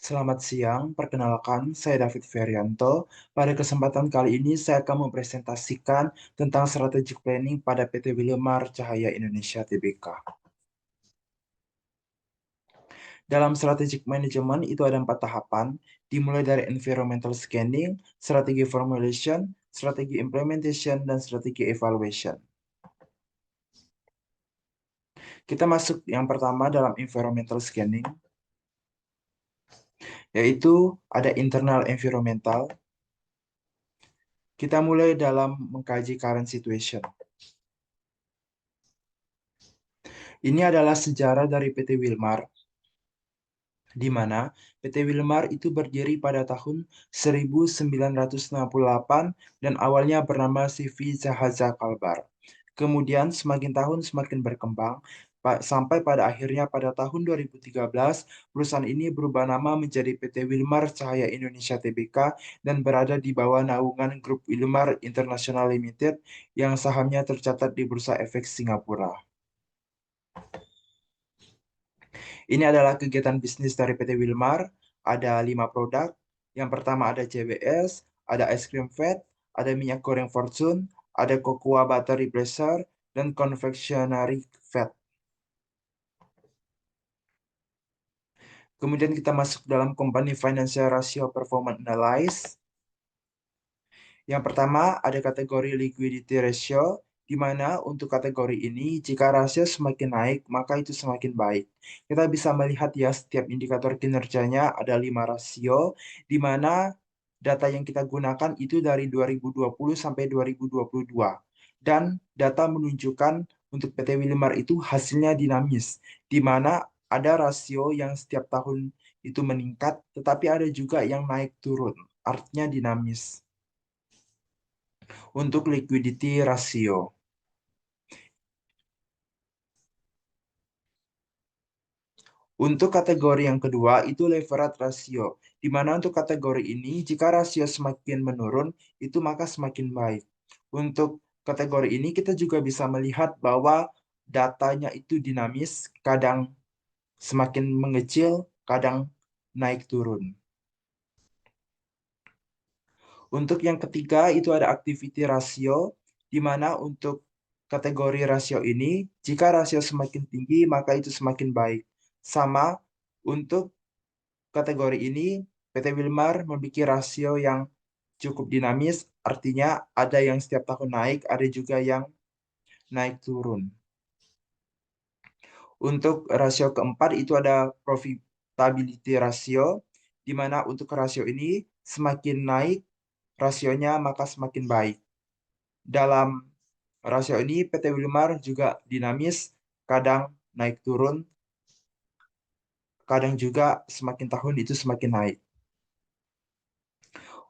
Selamat siang, perkenalkan saya David Ferianto. Pada kesempatan kali ini saya akan mempresentasikan tentang strategic planning pada PT Wilmar Cahaya Indonesia Tbk. Dalam strategic management itu ada 4 tahapan, dimulai dari environmental scanning, strategi formulation, strategi implementation, dan strategi evaluation. Kita masuk yang pertama dalam environmental scanning, yaitu ada internal environmental. Kita mulai dalam mengkaji current situation. Ini adalah sejarah dari PT Wilmar, di mana PT Wilmar itu berdiri pada tahun 1968 dan awalnya bernama CV Zahaza Kalbar. Kemudian semakin tahun semakin berkembang, sampai pada akhirnya pada tahun 2013, perusahaan ini berubah nama menjadi PT Wilmar Cahaya Indonesia Tbk dan berada di bawah naungan Grup Wilmar International Limited yang sahamnya tercatat di Bursa Efek Singapura. Ini adalah kegiatan bisnis dari PT Wilmar. Ada 5 produk. Yang pertama ada JBS, ada es krim Fat, ada minyak goreng Fortune, ada cocoa butter replacer, dan confectionery fat. Kemudian kita masuk dalam company financial ratio performance analysis. Yang pertama ada kategori liquidity ratio, di mana untuk kategori ini jika rasio semakin naik maka itu semakin baik. Kita bisa melihat ya setiap indikator kinerjanya ada 5 rasio, di mana data yang kita gunakan itu dari 2020 sampai 2022. Dan data menunjukkan untuk PT Wilmar itu hasilnya dinamis, di mana ada rasio yang setiap tahun itu meningkat, tetapi ada juga yang naik turun, artinya dinamis. Untuk liquidity ratio. Untuk kategori yang kedua itu leverage ratio, di mana untuk kategori ini jika rasio semakin menurun itu maka semakin baik. Untuk kategori ini kita juga bisa melihat bahwa datanya itu dinamis, kadang semakin mengecil, kadang naik turun. Untuk yang ketiga itu ada activity ratio, di mana untuk kategori rasio ini, jika rasio semakin tinggi maka itu semakin baik. Sama untuk kategori ini, PT Wilmar memiliki rasio yang cukup dinamis, artinya ada yang setiap tahun naik, ada juga yang naik turun. Untuk rasio keempat itu ada profitability ratio, di mana untuk rasio ini semakin naik rasionya maka semakin baik. Dalam rasio ini PT Wilmar juga dinamis, kadang naik turun, kadang juga semakin tahun itu semakin naik.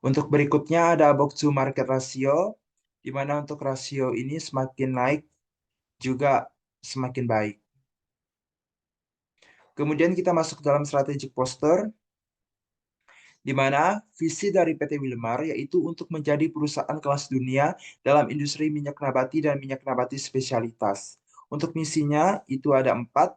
Untuk berikutnya ada box to market ratio, di mana untuk rasio ini semakin naik juga semakin baik. Kemudian kita masuk dalam strategic posture, di mana visi dari PT Wilmar yaitu untuk menjadi perusahaan kelas dunia dalam industri minyak nabati dan minyak nabati spesialitas. Untuk misinya itu ada 4,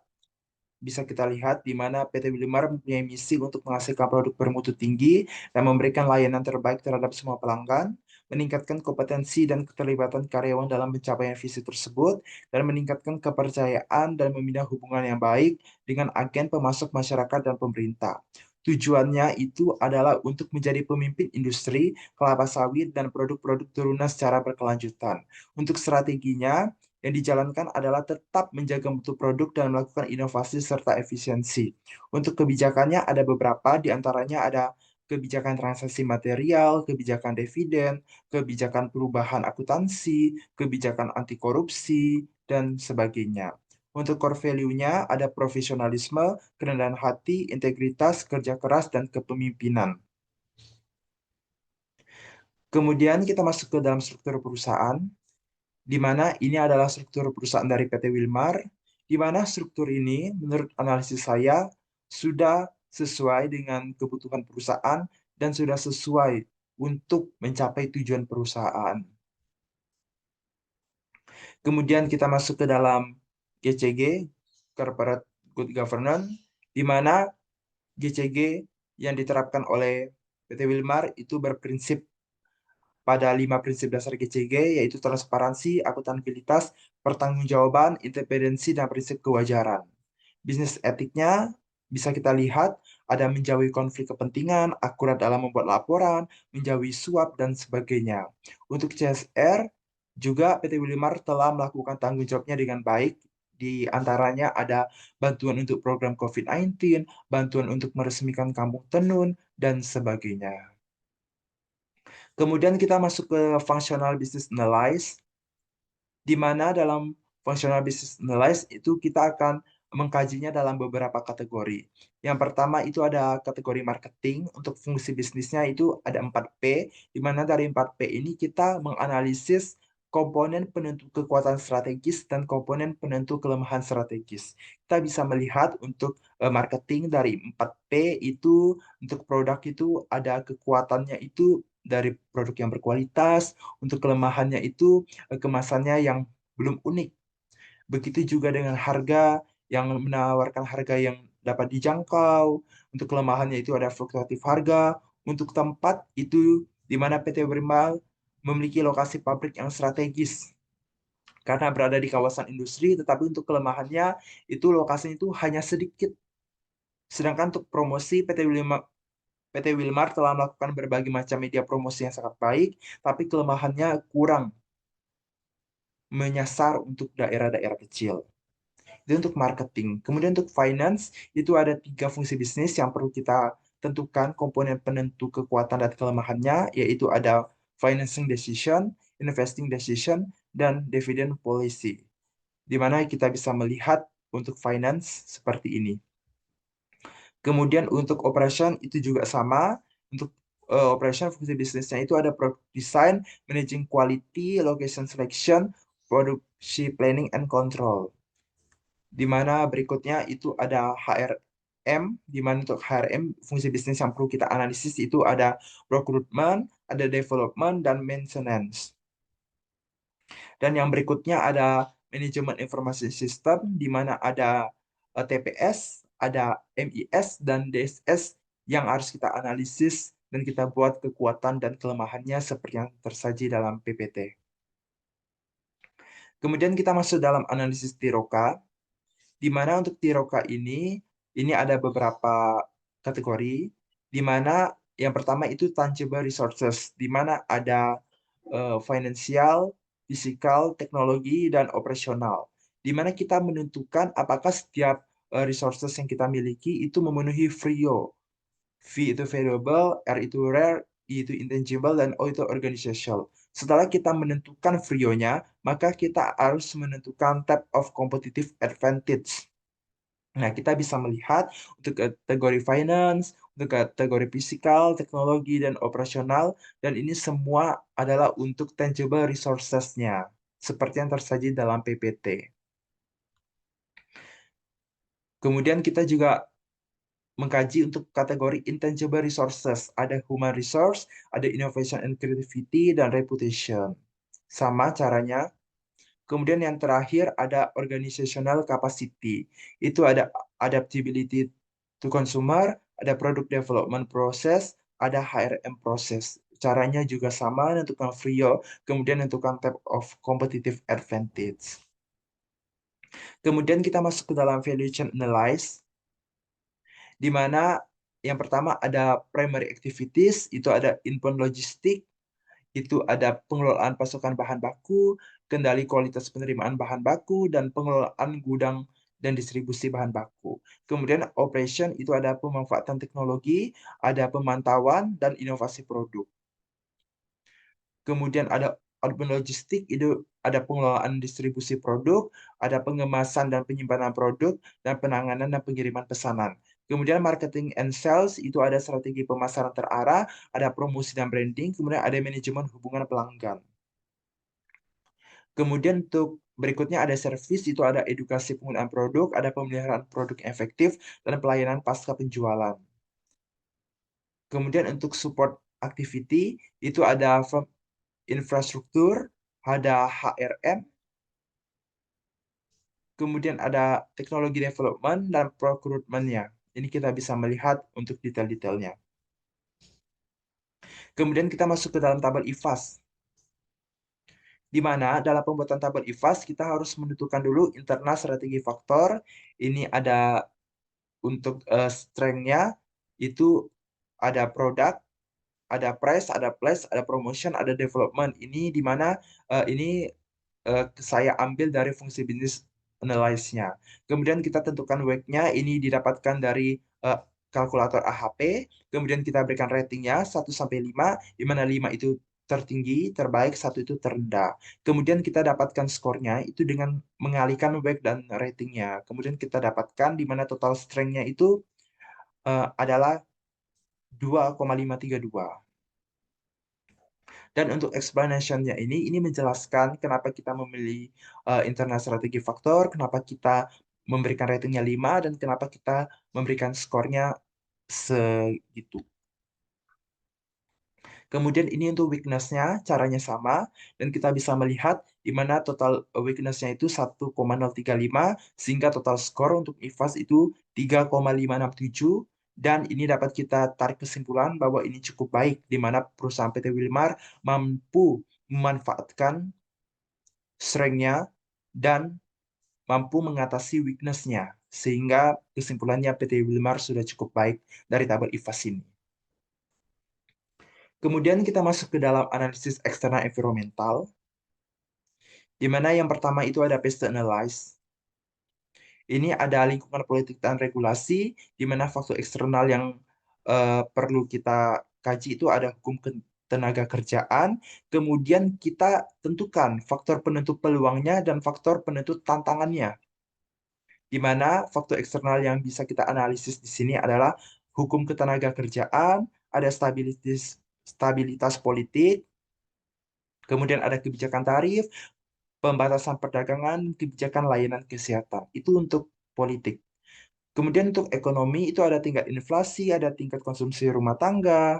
bisa kita lihat di mana PT Wilmar mempunyai misi untuk menghasilkan produk bermutu tinggi dan memberikan layanan terbaik terhadap semua pelanggan, meningkatkan kompetensi dan keterlibatan karyawan dalam pencapaian visi tersebut, dan meningkatkan kepercayaan dan membina hubungan yang baik dengan agen pemasok masyarakat dan pemerintah. Tujuannya itu adalah untuk menjadi pemimpin industri kelapa sawit dan produk-produk turunan secara berkelanjutan. Untuk strateginya, yang dijalankan adalah tetap menjaga mutu produk dan melakukan inovasi serta efisiensi. Untuk kebijakannya ada beberapa, di antaranya ada kebijakan transaksi material, kebijakan dividen, kebijakan perubahan akuntansi, kebijakan anti korupsi, dan sebagainya. Untuk core value-nya ada profesionalisme, kerendahan hati, integritas, kerja keras, dan kepemimpinan. Kemudian kita masuk ke dalam struktur perusahaan, di mana ini adalah struktur perusahaan dari PT Wilmar, di mana struktur ini menurut analisis saya sudah sesuai dengan kebutuhan perusahaan dan sudah sesuai untuk mencapai tujuan perusahaan. Kemudian kita masuk ke dalam GCG, Corporate Good Governance, di mana GCG yang diterapkan oleh PT Wilmar itu berprinsip pada 5 prinsip dasar GCG, yaitu transparansi, akuntabilitas, pertanggungjawaban, independensi, dan prinsip kewajaran. Bisnis etiknya bisa kita lihat ada menjauhi konflik kepentingan, akurat dalam membuat laporan, menjauhi suap, dan sebagainya. Untuk CSR, juga PT Wilmar telah melakukan tanggung jawabnya dengan baik. Di antaranya ada bantuan untuk program COVID-19, bantuan untuk meresmikan kampung tenun, dan sebagainya. Kemudian kita masuk ke functional business analysis, di mana dalam functional business analysis itu kita akan mengkajinya dalam beberapa kategori. Yang pertama itu ada kategori marketing, untuk fungsi bisnisnya itu ada 4P, di mana dari 4P ini kita menganalisis komponen penentu kekuatan strategis dan komponen penentu kelemahan strategis. Kita bisa melihat untuk marketing dari 4P itu, untuk produk itu ada kekuatannya itu dari produk yang berkualitas, untuk kelemahannya itu kemasannya yang belum unik. Begitu juga dengan harga yang menawarkan harga yang dapat dijangkau. Untuk kelemahannya itu ada fluktuatif harga. Untuk tempat itu di mana PT Brimal memiliki lokasi pabrik yang strategis karena berada di kawasan industri, tetapi untuk kelemahannya itu lokasinya itu hanya sedikit. Sedangkan untuk promosi PT Wilmar telah melakukan berbagai macam media promosi yang sangat baik, tapi kelemahannya kurang menyasar untuk daerah-daerah kecil. Itu untuk marketing. Kemudian untuk finance, itu ada 3 fungsi bisnis yang perlu kita tentukan komponen penentu kekuatan dan kelemahannya, yaitu ada financing decision, investing decision, dan dividend policy. Di mana kita bisa melihat untuk finance seperti ini. Kemudian untuk operation itu juga sama. Untuk operation fungsi bisnisnya itu ada product design, managing quality, location selection, produksi planning and control. Di mana berikutnya itu ada HRM, di mana untuk HRM fungsi bisnis yang perlu kita analisis itu ada recruitment, ada development, dan maintenance. Dan yang berikutnya ada manajemen informasi sistem, di mana ada TPS, ada MIS, dan DSS yang harus kita analisis dan kita buat kekuatan dan kelemahannya seperti yang tersaji dalam PPT. Kemudian kita masuk dalam analisis Tiroka, di mana untuk Tiroka ini ada beberapa kategori, di mana yang pertama itu tangible resources, di mana ada finansial, fisikal, teknologi, dan operasional. Di mana kita menentukan apakah setiap resources yang kita miliki itu memenuhi FRIO. V itu variable, R itu rare, I itu intangible, dan O itu organizational. Setelah kita menentukan FRIO-nya, maka kita harus menentukan type of competitive advantage. Nah, kita bisa melihat untuk kategori finance, untuk kategori fisikal, teknologi, dan operasional, dan ini semua adalah untuk tangible resources-nya, seperti yang tersaji dalam PPT. Kemudian kita juga mengkaji untuk kategori intangible resources. Ada human resource, ada innovation and creativity, dan reputation. Sama caranya. Kemudian yang terakhir ada organizational capacity. Itu ada adaptability to consumer, ada product development process, ada HRM process. Caranya juga sama, menentukan FRIO, kemudian menentukan type of competitive advantage. Kemudian kita masuk ke dalam value chain analysis, di mana yang pertama ada primary activities, itu ada inbound logistik, itu ada pengelolaan pasokan bahan baku, kendali kualitas penerimaan bahan baku, dan pengelolaan gudang dan distribusi bahan baku. Kemudian operation itu ada pemanfaatan teknologi, ada pemantauan, dan inovasi produk. Kemudian ada outbound logistik, itu ada pengelolaan distribusi produk, ada pengemasan dan penyimpanan produk, dan penanganan dan pengiriman pesanan. Kemudian marketing and sales, itu ada strategi pemasaran terarah, ada promosi dan branding, kemudian ada manajemen hubungan pelanggan. Kemudian untuk berikutnya ada service, itu ada edukasi penggunaan produk, ada pemeliharaan produk efektif, dan pelayanan pasca penjualan. Kemudian untuk support activity, itu ada infrastruktur, ada HRM, kemudian ada teknologi development dan procurement-nya. Ini kita bisa melihat untuk detail-detailnya. Kemudian kita masuk ke dalam tabel IFAS, di mana dalam pembuatan tabel IFAS kita harus menentukan dulu internal strategi faktor. Ini ada untuk strength-nya, itu ada produk, ada price, ada place, ada promotion, ada development. Ini di mana ini saya ambil dari fungsi bisnis analyze-nya. Kemudian kita tentukan weight-nya, ini didapatkan dari kalkulator AHP. Kemudian kita berikan ratingnya 1 sampai 5, di mana 5 itu tertinggi, terbaik, 1 itu terendah. Kemudian kita dapatkan skornya itu dengan mengalihkan weight dan ratingnya. Kemudian kita dapatkan di mana total strength-nya itu adalah 2,532. Dan untuk explanation-nya ini menjelaskan kenapa kita memilih internal strategi faktor, kenapa kita memberikan ratingnya 5, dan kenapa kita memberikan skornya segitu. Kemudian ini untuk weakness-nya, caranya sama, dan kita bisa melihat di mana total weakness-nya itu 1,035, sehingga total skor untuk IFAS itu 3,567, dan ini dapat kita tarik kesimpulan bahwa ini cukup baik, di mana perusahaan PT Wilmar mampu memanfaatkan strength-nya dan mampu mengatasi weakness-nya, sehingga kesimpulannya PT Wilmar sudah cukup baik dari tabel IFAS ini. Kemudian kita masuk ke dalam analisis eksternal environmental, di mana yang pertama itu ada pest analysis. Ini ada lingkungan politik dan regulasi, di mana faktor eksternal yang perlu kita kaji itu ada hukum tenaga kerjaan, kemudian kita tentukan faktor penentu peluangnya dan faktor penentu tantangannya, di mana faktor eksternal yang bisa kita analisis di sini adalah hukum ketenaga kerjaan, ada stabilitas politik, kemudian ada kebijakan tarif, pembatasan perdagangan, kebijakan layanan kesehatan. Itu untuk politik. Kemudian untuk ekonomi itu ada tingkat inflasi, ada tingkat konsumsi rumah tangga,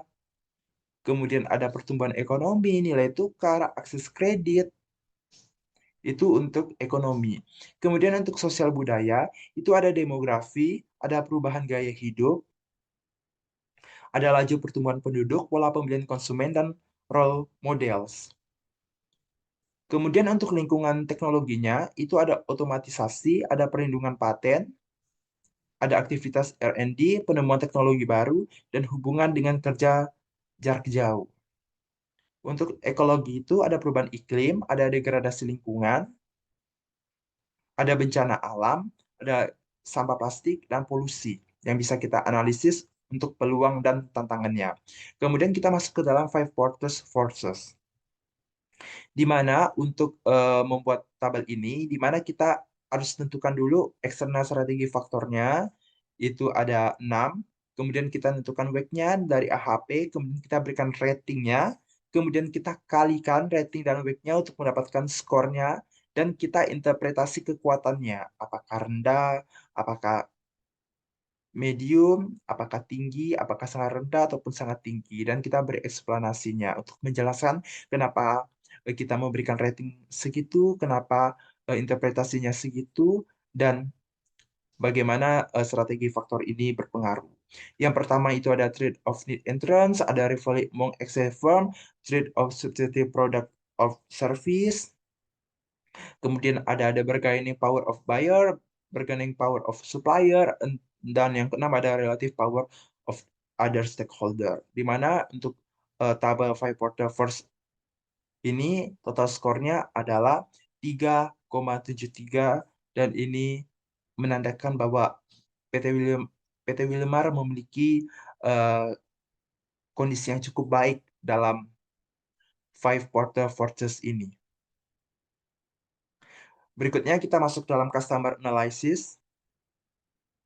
kemudian ada pertumbuhan ekonomi, nilai tukar, akses kredit, itu untuk ekonomi. Kemudian untuk sosial budaya, itu ada demografi, ada perubahan gaya hidup, ada laju pertumbuhan penduduk, pola pembelian konsumen, dan role models. Kemudian untuk lingkungan teknologinya, itu ada otomatisasi, ada perlindungan paten, ada aktivitas R&D, penemuan teknologi baru, dan hubungan dengan kerja jarak jauh. Untuk ekologi itu ada perubahan iklim, ada degradasi lingkungan, ada bencana alam, ada sampah plastik, dan polusi yang bisa kita analisis untuk peluang dan tantangannya. Kemudian kita masuk ke dalam five forces. Di mana untuk membuat tabel ini, di mana kita harus tentukan dulu eksternal strategi faktornya, itu ada 6, kemudian kita tentukan weight-nya dari AHP, kemudian kita berikan ratingnya, kemudian kita kalikan rating dan weight-nya untuk mendapatkan skornya, dan kita interpretasi kekuatannya, apakah rendah, apakah medium, apakah tinggi, apakah sangat rendah ataupun sangat tinggi, dan kita beri eksplanasinya untuk menjelaskan kenapa kita memberikan rating segitu, kenapa interpretasinya segitu, dan bagaimana strategi faktor ini berpengaruh. Yang pertama itu ada trade of need entrance, ada rivalry among excel firm, trade of substitute product of service, kemudian ada bargaining power of buyer, bargaining power of supplier, dan yang keenam ada relative power of other stakeholder. Di mana untuk tabel five porter first ini total skornya adalah 3,73, dan ini menandakan bahwa PT Wilmar memiliki eh, kondisi yang cukup baik dalam five porter forces ini. Berikutnya kita masuk dalam customer analysis.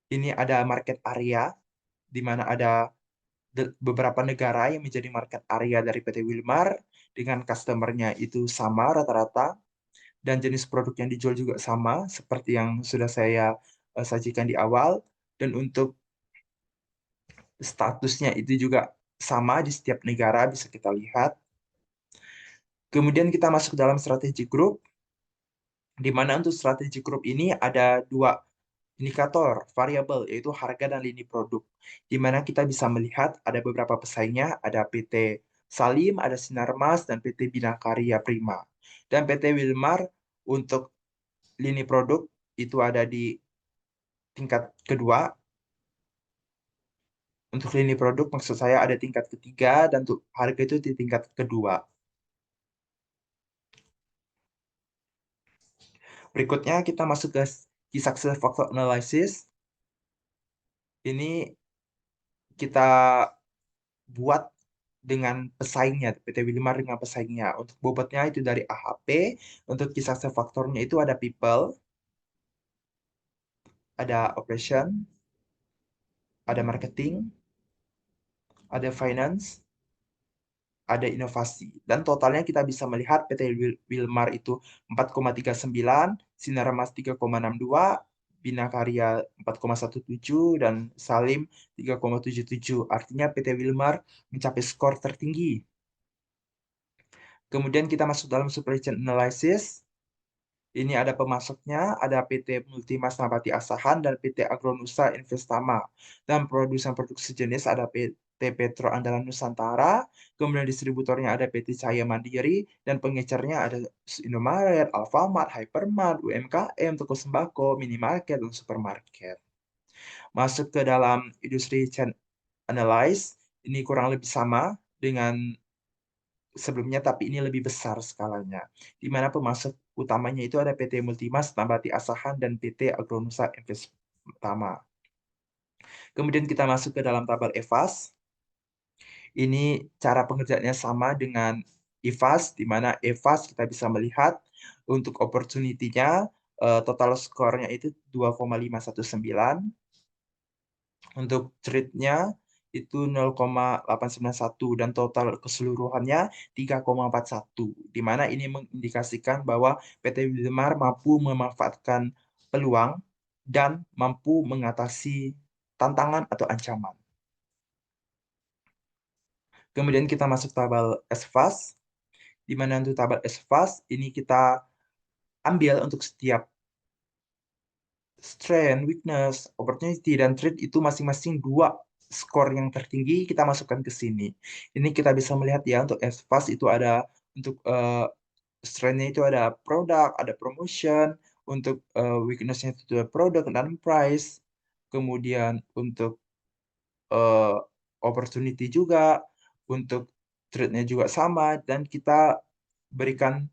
Ini ada market area, di mana ada beberapa negara yang menjadi market area dari PT Wilmar, dengan customer-nya itu sama rata-rata, dan jenis produk yang dijual juga sama, seperti yang sudah saya sajikan di awal, dan untuk statusnya itu juga sama di setiap negara, bisa kita lihat. Kemudian kita masuk dalam strategi grup, di mana untuk strategi grup ini ada dua Indikator variabel yaitu harga dan lini produk, di mana kita bisa melihat ada beberapa pesaingnya, ada PT Salim, ada Sinarmas, dan PT Bina Karya Prima. Dan PT Wilmar untuk lini produk itu ada di tingkat kedua. Untuk lini produk maksud saya ada tingkat ketiga dan untuk harga itu di tingkat kedua. Berikutnya kita masuk ke key success factor analysis. Ini kita buat dengan pesaingnya, PT Wilmar dengan pesaingnya. Untuk bobotnya itu dari AHP, untuk key success factornya itu ada people, ada operation, ada marketing, ada finance, ada inovasi. Dan totalnya kita bisa melihat PT Wilmar itu 4,39, Sinarmas 3,62, Bina Karya 4,17, dan Salim 3,77. Artinya PT Wilmar mencapai skor tertinggi. Kemudian kita masuk dalam supply chain analysis. Ini ada pemasoknya, ada PT Multimas Nabati Asahan dan PT Agronusa Investama. Dan produsen produk sejenis ada PT Petro Andalan Nusantara, kemudian distributornya ada PT Cahaya Mandiri, dan pengecernya ada Indomaret, Alfamart, Hypermart, UMKM, toko sembako, minimarket, dan supermarket. Masuk ke dalam industri chain analyze, ini kurang lebih sama dengan sebelumnya, tapi ini lebih besar skalanya. Di mana pemasok utamanya itu ada PT Multimas, Nabati Asahan, dan PT Agronusa Investama. Kemudian kita masuk ke dalam tabel EVAS. Ini cara pengerjaannya sama dengan IFAS, di mana EVAS kita bisa melihat untuk opportunity-nya, total skornya itu 2,519. Untuk trade-nya itu 0,891 dan total keseluruhannya 3,41, di mana ini mengindikasikan bahwa PT Wilmar mampu memanfaatkan peluang dan mampu mengatasi tantangan atau ancaman. Kemudian kita masuk tabel SFAS, di mana untuk tabel SFAS ini kita ambil untuk setiap strength, weakness, opportunity, dan threat itu masing-masing dua skor yang tertinggi kita masukkan ke sini. Ini kita bisa melihat ya untuk SFAS itu ada untuk strength-nya itu ada produk, ada promotion, untuk weakness-nya itu ada produk dan price. Kemudian untuk uh, opportunity juga, untuk trade-nya juga sama, dan kita berikan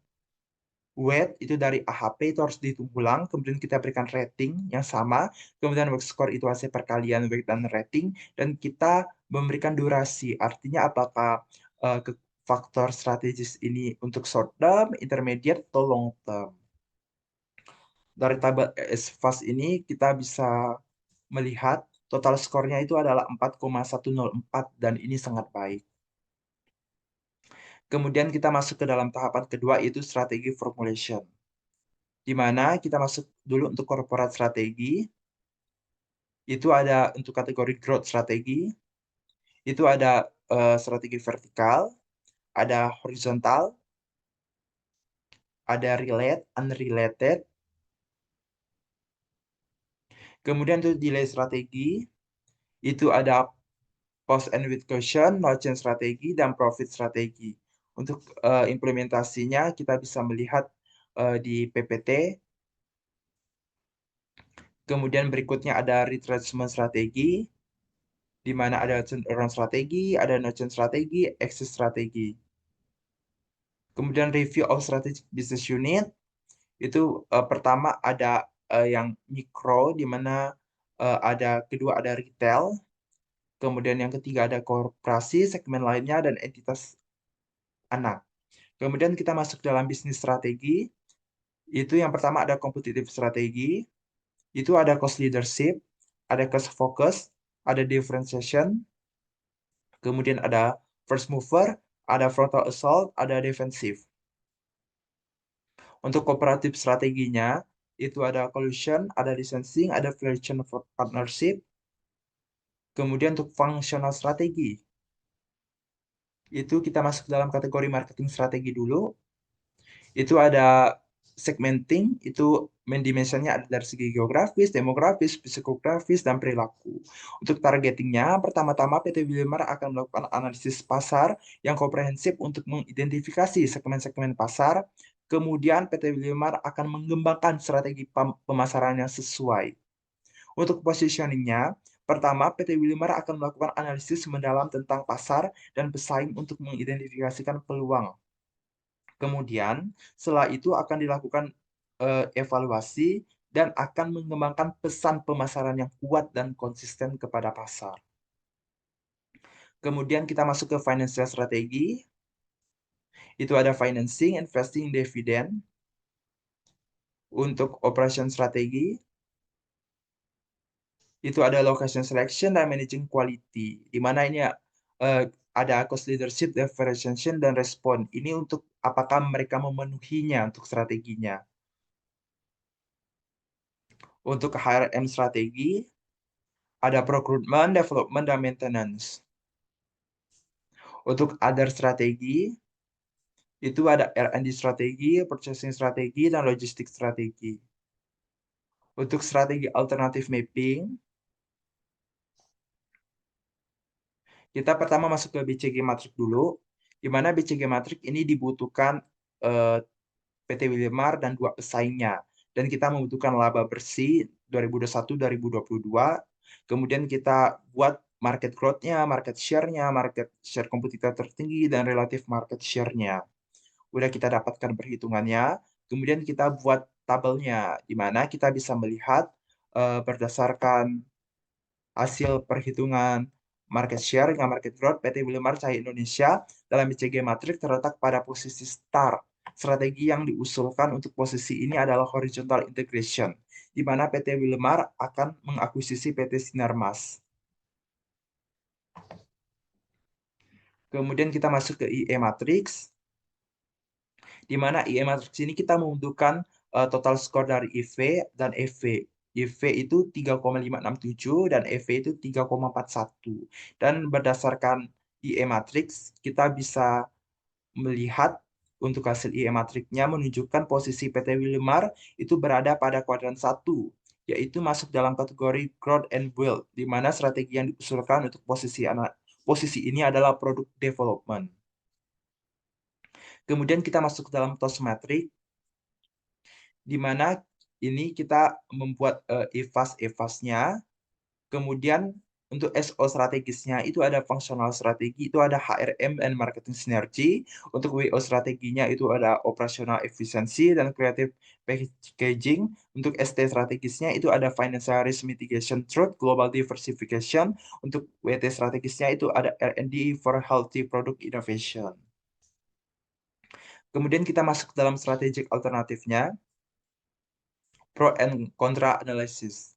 weight itu dari AHP itu harus dihitung ulang, kemudian kita berikan rating yang sama, kemudian work score itu hasil perkalian weight dan rating, dan kita memberikan durasi, artinya apakah faktor strategis ini untuk short term, intermediate, atau long term. Dari tabel SFAS ini kita bisa melihat total skornya itu adalah 4,104 dan ini sangat baik. Kemudian kita masuk ke dalam tahapan kedua, yaitu strategi formulation, di mana kita masuk dulu untuk corporate strategi. Itu ada untuk kategori growth strategi, itu ada strategi vertikal, ada horizontal, ada relate, unrelated. Kemudian untuk delay strategi, itu ada post and with caution, no change strategi, dan profit strategi. Untuk implementasinya kita bisa melihat di PPT. Kemudian berikutnya ada retracement strategi, di mana ada turnaround strategi, ada no-change strategi, exit strategi. Kemudian review of strategic business unit, itu pertama ada yang mikro, di mana kedua ada retail, kemudian yang ketiga ada korporasi, segmen lainnya, dan entitas anak. Kemudian kita masuk dalam bisnis strategi, itu yang pertama ada competitive strategi, itu ada cost leadership, ada cost focus, ada differentiation, kemudian ada first mover, ada frontal assault, ada defensive. Untuk kooperatif strateginya, itu ada collusion, ada licensing, ada affiliation partnership. Kemudian untuk functional strategi, itu kita masuk dalam kategori marketing strategi dulu. Itu ada segmenting itu mendimensinya ada dari segi geografis, demografis, psikografis, dan perilaku. Untuk targetingnya, pertama-tama PT Wilmar akan melakukan analisis pasar yang komprehensif untuk mengidentifikasi segmen-segmen pasar. Kemudian PT Wilmar akan mengembangkan strategi pemasaran yang sesuai. Untuk positioningnya, pertama PT Wilmar akan melakukan analisis mendalam tentang pasar dan pesaing untuk mengidentifikasikan peluang. Kemudian, setelah itu akan dilakukan evaluasi dan akan mengembangkan pesan pemasaran yang kuat dan konsisten kepada pasar. Kemudian kita masuk ke financial strategi. Itu ada financing, investing, dividend. Untuk operation strategi, itu ada location selection dan managing quality. Di mana ini ada cost leadership, differentiation, dan respon. Ini untuk apakah mereka memenuhinya untuk strateginya. Untuk HRM strategi, ada procurement, development, dan maintenance. Untuk other strategi, itu ada R&D strategi, purchasing strategi, dan logistik strategi. Untuk strategi alternatif mapping, kita pertama masuk ke BCG Matrix dulu, di mana BCG Matrix ini dibutuhkan PT Wilmar dan dua pesaingnya. Dan kita membutuhkan laba bersih 2021-2022. Kemudian kita buat market growth-nya, market share-nya, market share kompetitor tertinggi, dan relatif market share-nya. Udah kita dapatkan perhitungannya, kemudian kita buat tabelnya, di mana kita bisa melihat berdasarkan hasil perhitungan market share dengan market growth, PT Wilmar Cahaya Indonesia dalam BCG Matrix terletak pada posisi start. Strategi yang diusulkan untuk posisi ini adalah horizontal integration, di mana PT Wilmar akan mengakuisisi PT Sinarmas. Kemudian kita masuk ke IE Matrix, di mana IE Matrix ini kita membutuhkan total skor dari IV dan EV. IV itu 3,567 dan EV itu 3,41. Dan berdasarkan IE Matrix, kita bisa melihat untuk hasil IE Matrix-nya menunjukkan posisi PT Wilmar itu berada pada kuadran 1, yaitu masuk dalam kategori growth and build, di mana strategi yang diusulkan untuk posisi ini adalah product development. Kemudian kita masuk ke dalam TOS Matrix, di mana ini kita membuat EVAS-EVAS-nya. Kemudian untuk SO strategisnya itu ada functional strategi, itu ada HRM and marketing synergy. Untuk WO strateginya itu ada operational efficiency dan creative packaging. Untuk ST strategisnya itu ada financial risk mitigation through global diversification. Untuk WT strategisnya itu ada R&D for healthy product innovation. Kemudian kita masuk dalam strategic alternatifnya, pro and contra analysis,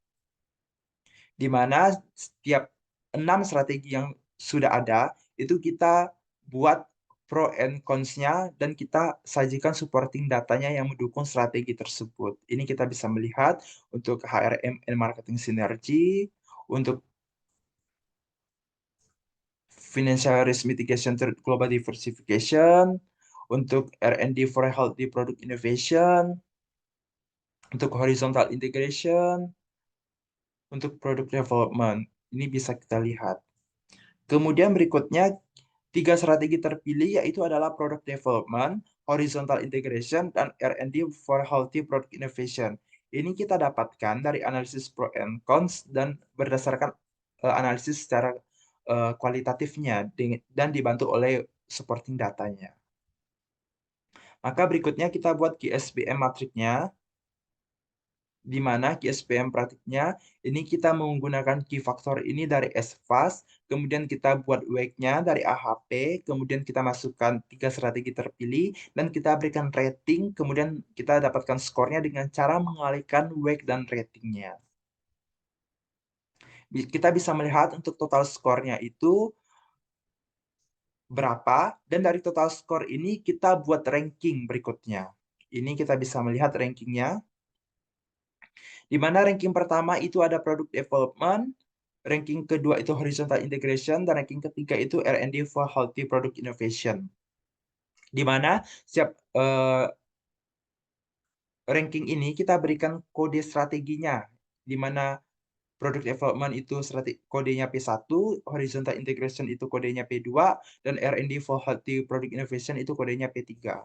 di mana setiap 6 strategi yang sudah ada, itu kita buat pro and cons-nya dan kita sajikan supporting datanya yang mendukung strategi tersebut. Ini kita bisa melihat untuk HRM and marketing synergy, untuk financial risk mitigation through global diversification, untuk R&D for healthy product innovation, untuk horizontal integration, untuk product development. Ini bisa kita lihat. Kemudian berikutnya, 3 strategi terpilih yaitu adalah product development, horizontal integration, dan R&D for healthy product innovation. Ini kita dapatkan dari analisis pro and cons dan berdasarkan analisis secara kualitatifnya dan dibantu oleh supporting datanya. Maka berikutnya kita buat GSBM matriknya, di mana KSPM praktiknya ini kita menggunakan key factor ini dari SFAS, kemudian kita buat weight-nya dari AHP, kemudian kita masukkan 3 strategi terpilih, dan kita berikan rating, kemudian kita dapatkan skornya dengan cara mengalihkan weight dan ratingnya. Kita bisa melihat untuk total skornya itu berapa, dan dari total skor ini kita buat ranking berikutnya. Ini kita bisa melihat rankingnya, di mana ranking pertama itu ada product development, ranking kedua itu horizontal integration, dan ranking ketiga itu R&D for healthy product innovation. Di mana setiap ranking ini kita berikan kode strateginya, di mana product development itu kodenya P1, horizontal integration itu kodenya P2, dan R&D for healthy product innovation itu kodenya P3.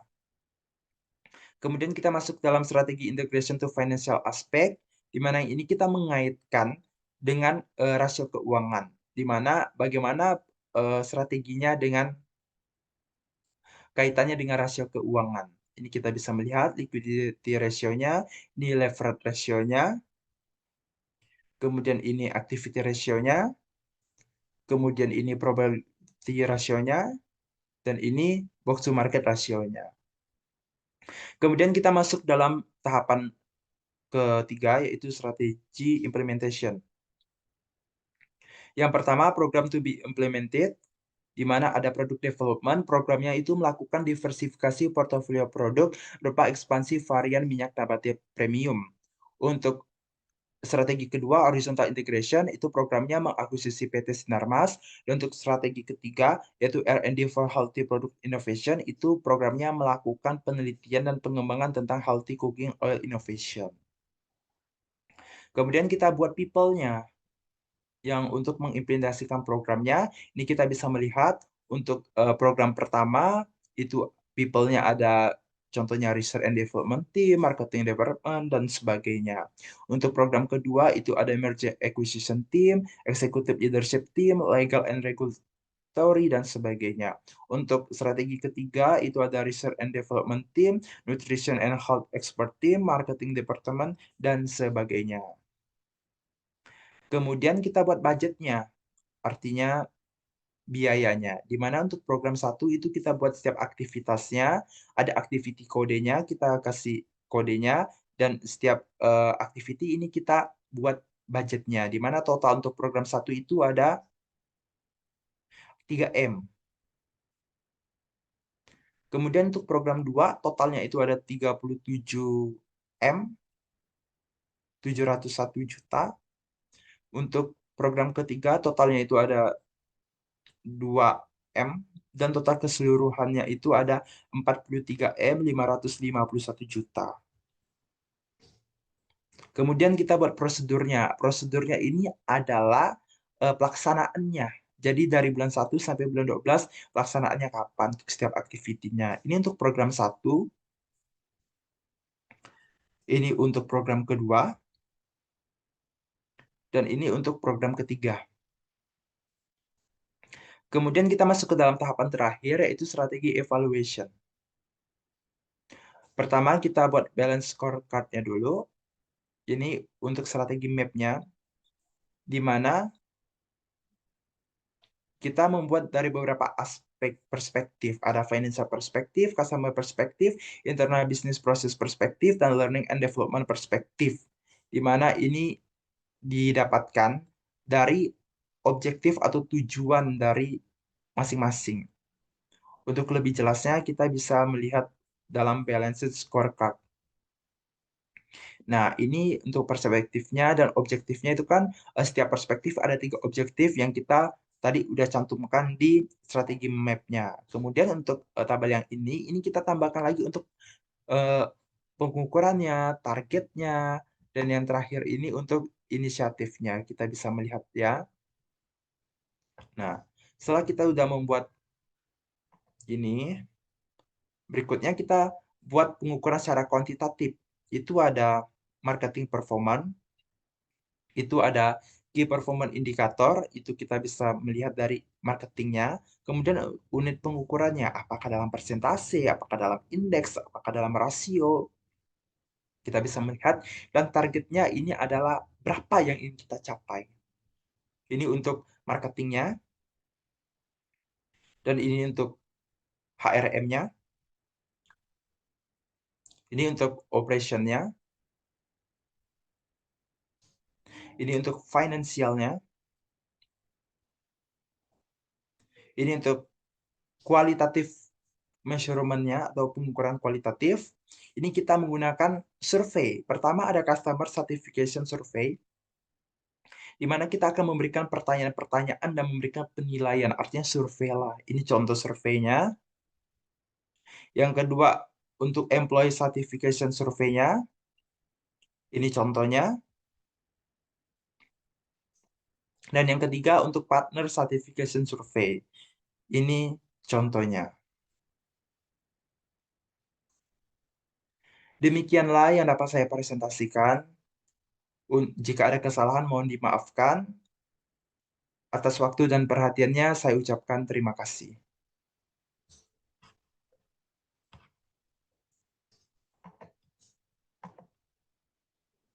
Kemudian kita masuk dalam strategi integration to financial aspect, di mana ini kita mengaitkan dengan rasio keuangan, di mana bagaimana strateginya dengan kaitannya dengan rasio keuangan. Ini kita bisa melihat liquidity ratio-nya, ini leverage ratio-nya, kemudian ini activity ratio-nya, kemudian ini probability ratio-nya, dan ini box to market ratio-nya. Kemudian kita masuk dalam tahapan ketiga, yaitu strategi implementation. Yang pertama, program to be implemented, di mana ada product development. Programnya itu melakukan diversifikasi portofolio produk berupa ekspansi varian minyak nabati premium. Untuk strategi kedua, horizontal integration, itu programnya mengakuisisi PT Sinarmas. Dan untuk strategi ketiga, yaitu R&D for Healthy Product Innovation, itu programnya melakukan penelitian dan pengembangan tentang healthy cooking oil innovation. Kemudian kita buat people-nya. Yang untuk mengimplementasikan programnya, ini kita bisa melihat untuk program pertama, itu people-nya ada contohnya research and development team, marketing development, dan sebagainya. Untuk program kedua, itu ada merger acquisition team, executive leadership team, legal and regulatory, dan sebagainya. Untuk strategi ketiga, itu ada research and development team, nutrition and health expert team, marketing department, dan sebagainya. Kemudian kita buat budgetnya, artinya biayanya. Di mana untuk program satu itu kita buat setiap aktivitasnya, ada activity kodenya, kita kasih kodenya, dan setiap activity ini kita buat budgetnya. Di mana total untuk program satu itu ada 3M. Kemudian untuk program 2 totalnya itu ada 37M, 701 juta. Untuk program ketiga totalnya itu ada 2M, dan total keseluruhannya itu ada 43M 551 juta. Kemudian kita buat prosedurnya. Prosedurnya ini adalah pelaksanaannya. Jadi dari bulan 1 sampai bulan 12 pelaksanaannya kapan untuk setiap aktivitinya. Ini untuk program 1, ini untuk program kedua, dan ini untuk program ketiga. Kemudian kita masuk ke dalam tahapan terakhir, yaitu strategi evaluation. Pertama, kita buat balance scorecard-nya dulu. Ini untuk strategi map-nya, di mana kita membuat dari beberapa aspek perspektif. Ada financial perspektif, customer perspektif, internal business process perspektif, dan learning and development perspektif. Di mana ini didapatkan dari objektif atau tujuan dari masing-masing. Untuk lebih jelasnya, kita bisa melihat dalam balanced scorecard. Nah, ini untuk perspektifnya dan objektifnya itu kan setiap perspektif ada 3 objektif yang kita tadi udah cantumkan di strategi map-nya. Kemudian untuk tabel yang ini kita tambahkan lagi untuk eh, pengukurannya, targetnya, dan yang terakhir ini untuk inisiatifnya. Kita bisa melihat ya. Nah, setelah kita udah membuat ini, berikutnya kita buat pengukuran secara kuantitatif. Itu ada marketing performance, itu ada key performance indicator, itu kita bisa melihat dari marketingnya. Kemudian unit pengukurannya, apakah dalam persentase, apakah dalam indeks, apakah dalam rasio, kita bisa melihat. Dan targetnya ini adalah berapa yang ingin kita capai. Ini untuk marketingnya, dan ini untuk HRM-nya, ini untuk operationnya, ini untuk finansialnya, ini untuk kualitatif measurement-nya atau pengukuran kualitatif. Ini kita menggunakan survei. Pertama ada customer certification survey, di mana kita akan memberikan pertanyaan-pertanyaan dan memberikan penilaian. Artinya survei lah. Ini contoh surveinya. Yang kedua, Untuk Employee Certification Survey-nya, ini contohnya. Dan yang ketiga untuk Partner Certification Survey. Ini contohnya. Demikianlah yang dapat saya presentasikan. Jika ada kesalahan mohon dimaafkan. Atas waktu dan perhatiannya saya ucapkan terima kasih.